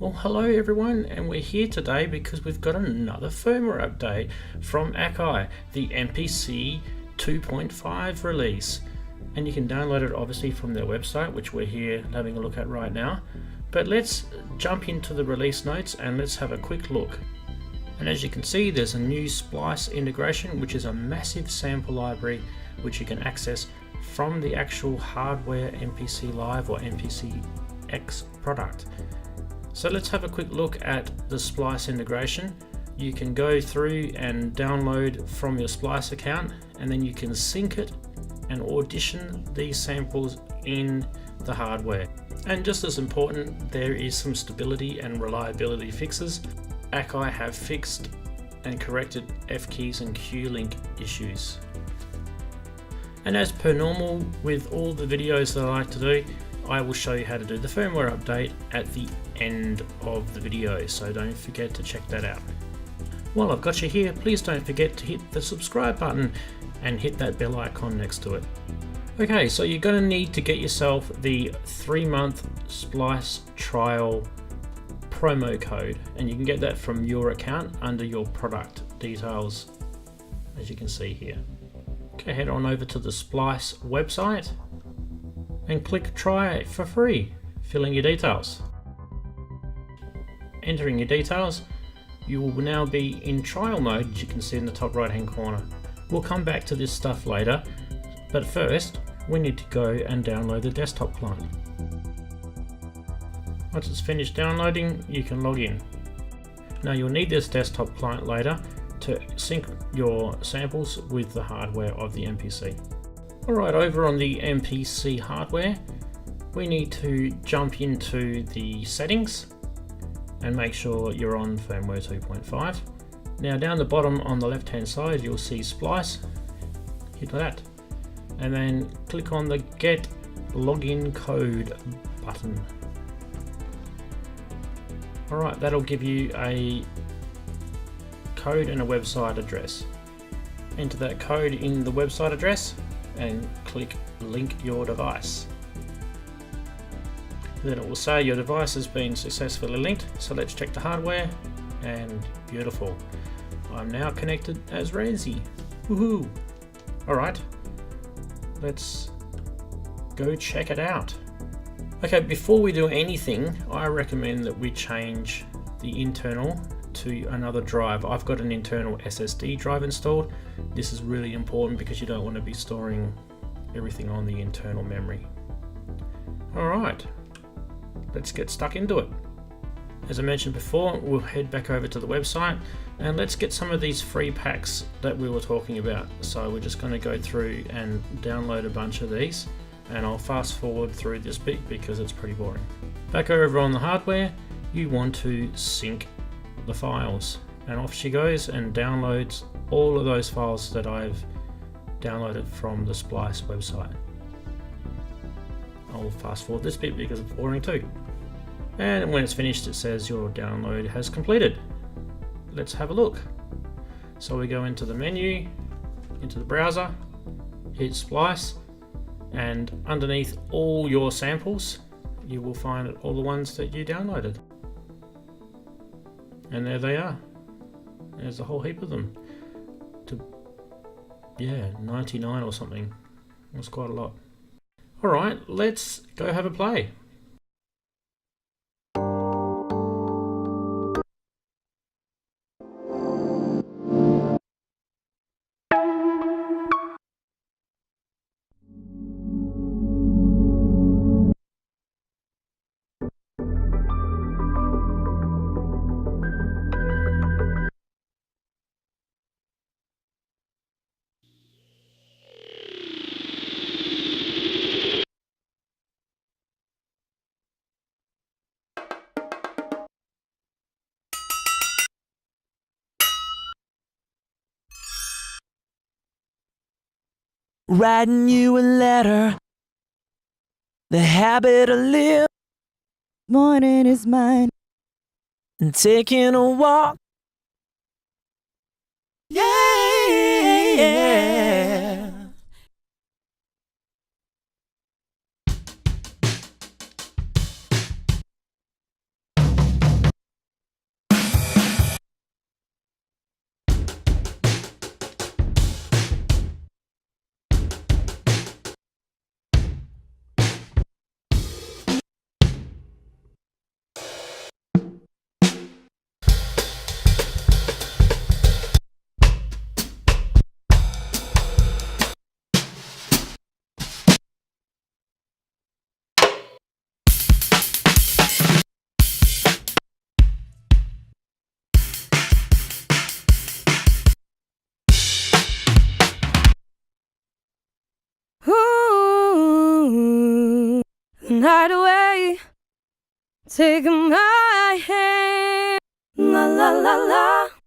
Well, hello everyone, and we're here today because we've got another firmware update from Akai, the MPC 2.5 release. And you can download it obviously from their website, which we're here having a look at right now. But let's jump into the release notes and let's have a quick look. And as you can see, there's a new Splice integration, which is a massive sample library which you can access from the actual hardware MPC Live or MPC X product. So let's have a quick look at the Splice integration. You can go through and download from your Splice account, and then you can sync it and audition these samples in the hardware. And just as important, there is some stability and reliability fixes. Akai have fixed and corrected F-keys and Q-link issues. And as per normal with all the videos that I like to do, I will show you how to do the firmware update at the end of the video, so don't forget to check that out. While I've got you here, please don't forget to hit the subscribe button and hit that bell icon next to it. Okay, so you're going to need to get yourself the 3-month Splice trial promo code, and you can get that from your account under your product details, as you can see here. Okay, head on over to the Splice website and click try it for free, fill in your details. Entering your details, you will now be in trial mode, as you can see in the top right hand corner. We'll come back to this stuff later, but first we need to go and download the desktop client. Once it's finished downloading, you can log in. Now you'll need this desktop client later to sync your samples with the hardware of the MPC. Alright, over on the MPC hardware, we need to jump into the settings and make sure you're on firmware 2.5. Now down the bottom on the left hand side, you'll see Splice. Hit that and then click on the Get Login Code button. Alright, that'll give you a code and a website address. Enter that code in the website address and click Link Your Device. Then it will say your device has been successfully linked, so let's check the hardware, and beautiful. I'm now connected as Ramsey. Woohoo! Alright, let's go check it out. Okay, before we do anything, I recommend that we change the internal to another drive. I've got an internal SSD drive installed. This is really important because you don't want to be storing everything on the internal memory. Alright, let's get stuck into it. As I mentioned before, we'll head back over to the website and let's get some of these free packs that we were talking about. So we're just going to go through and download a bunch of these, and I'll fast forward through this bit because it's pretty boring. Back over on the hardware, you want to sync the files, and off she goes and downloads all of those files that I've downloaded from the Splice website. I'll fast forward this bit because it's boring too. And when it's finished, it says your download has completed. Let's have a look. So we go into the menu, into the browser, hit Splice, and underneath all your samples, you will find all the ones that you downloaded. And there they are. There's a whole heap of them. 99 or something. That's quite a lot. Alright, let's go have a play. Writing you a letter, the habit of living. Morning is mine. And taking a walk. Yeah. night away. Take my hand. La la la la.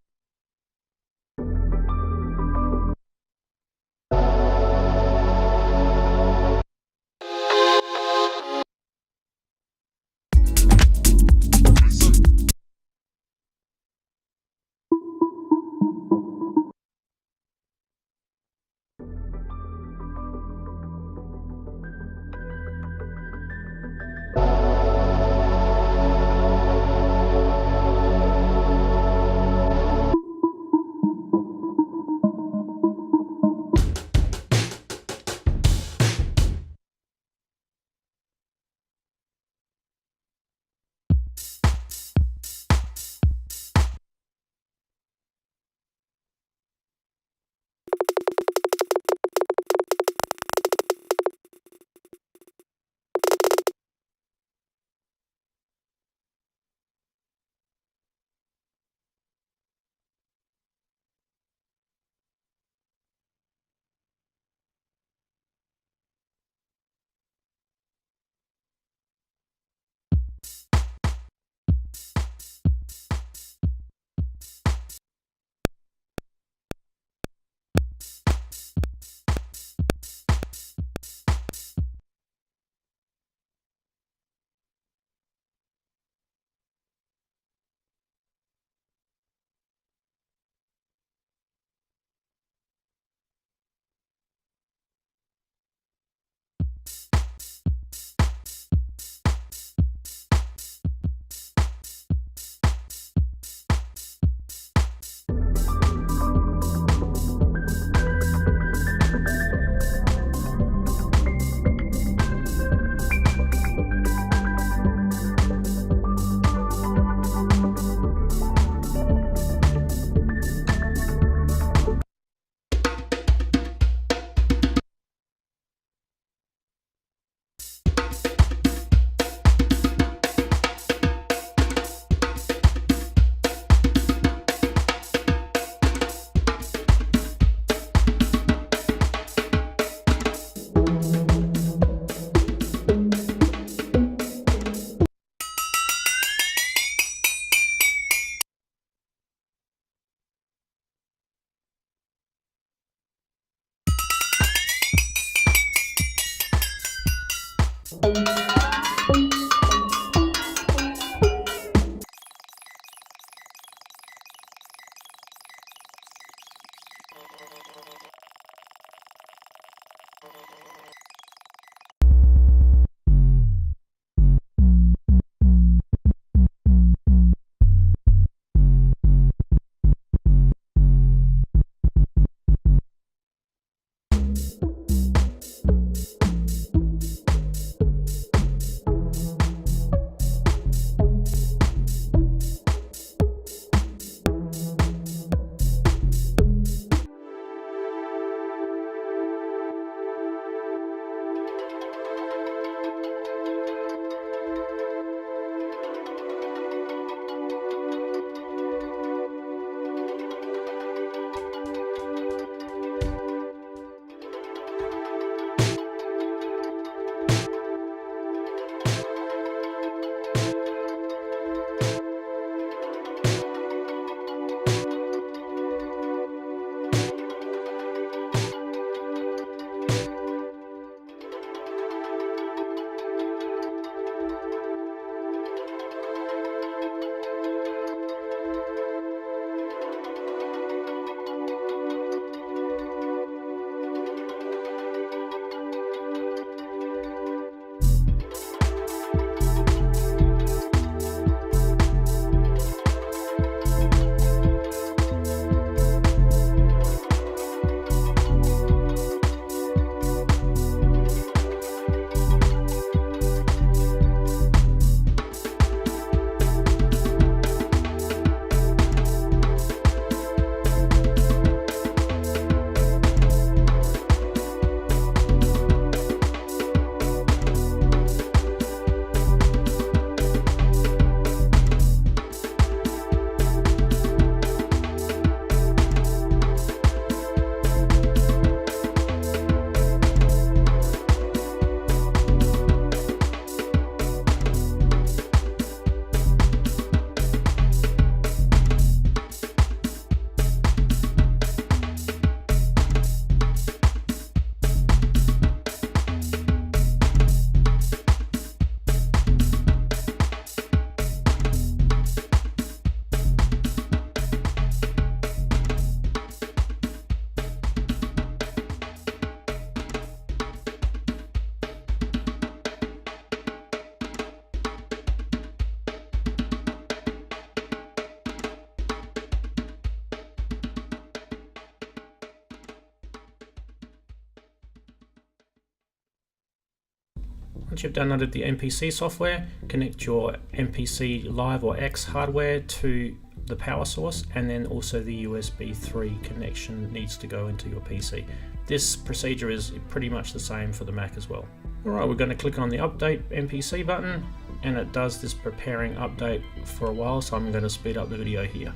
Once you've downloaded the MPC software, connect your MPC Live or X hardware to the power source, and then also the USB 3 connection needs to go into your PC. This procedure is pretty much the same for the Mac as well. Alright, we're going to click on the Update MPC button, and it does this preparing update for a while, so I'm going to speed up the video here.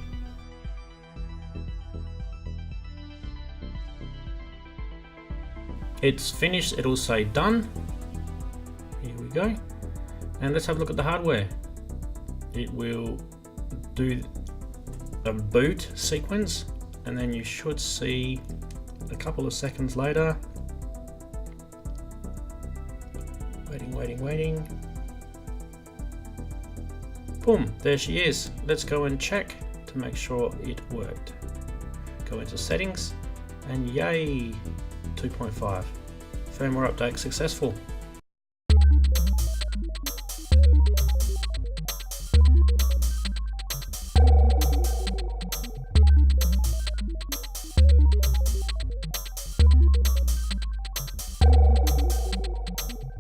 It's finished, it'll say done. Here we go. And let's have a look at the hardware. It will do a boot sequence, and then you should see a couple of seconds later. Waiting. Boom, there she is. Let's go and check to make sure it worked. Go into settings, and yay, 2.5. Firmware update successful.